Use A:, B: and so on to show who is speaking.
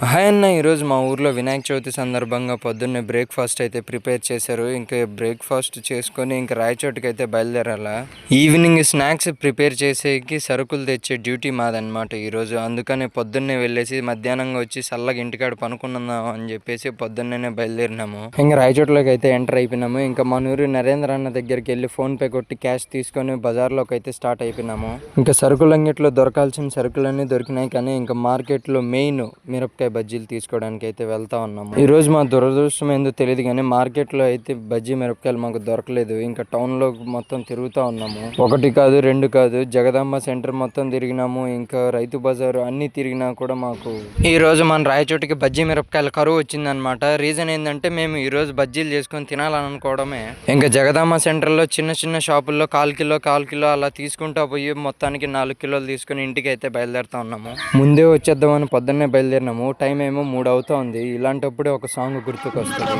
A: Hi అన్న, ఈరోజు మా ఊర్లో వినాయక చవితి సందర్భంగా పొద్దున్నే బ్రేక్ఫాస్ట్ అయితే ప్రిపేర్ చేశారు. ఇంకా బ్రేక్ఫాస్ట్ చేసుకొని ఇంకా రాయచోటుకి అయితే బయలుదేరాల. ఈవినింగ్ స్నాక్స్ ప్రిపేర్ చేసేకి సరుకులు తెచ్చే డ్యూటీ మాదనమాట ఈరోజు. అందుకనే పొద్దున్నే వెళ్ళేసి మధ్యాహ్నంగా వచ్చి చల్లగా ఇంటికాడ పనుకున్నాం అని చెప్పేసి పొద్దున్నే బయలుదేరినాము. ఇంకా రాయచోట్లోకి అయితే ఎంటర్ అయిపోయినాము. ఇంకా మన ఊరు నరేంద్ర అన్న దగ్గరికి వెళ్ళి ఫోన్ పే కొట్టి క్యాష్ తీసుకొని బజార్లోకి అయితే స్టార్ట్ అయిపోయినాము. ఇంకా సరుకులు అంగిట్లో దొరకాల్సిన సరుకులన్నీ దొరికినాయి, కానీ ఇంకా మార్కెట్లో మెయిన్ మిరపకాయ బజ్జీలు తీసుకోవడానికి అయితే వెళ్తా ఉన్నాము. ఈ రోజు మా దురదృష్టం ఏందో తెలియదు, కానీ మార్కెట్ లో అయితే బజ్జీ మిరపకాయలు మాకు దొరకలేదు. ఇంకా టౌన్ లో మొత్తం తిరుగుతా ఉన్నాము. ఒకటి కాదు, రెండు కాదు, జగదాంబ సెంటర్ మొత్తం తిరిగినాము. ఇంకా రైతు బజారు అన్ని తిరిగినా కూడా మాకు ఈ రోజు మన రాయచోటికి బజ్జీ మిరపకాయల కరువు వచ్చిందనమాట. రీజన్ ఏంటంటే మేము ఈ రోజు బజ్జీలు చేసుకొని తినాలని అనుకోవడమే. ఇంకా జగదాంబ సెంటర్ లో చిన్న చిన్న షాపుల్లో కాల్ కిలో అలా తీసుకుంటా పోయి మొత్తానికి 4 కిలోలు తీసుకుని ఇంటికి అయితే బయలుదేరుతా ఉన్నాము. ముందే వచ్చేద్దామని పొద్దున్నే బయలుదేరినాము. టైం ఏమో 3 అవుతా ఉంది. ఇలాంటప్పుడే ఒక సాంగ్ గుర్తుకొస్తుంది.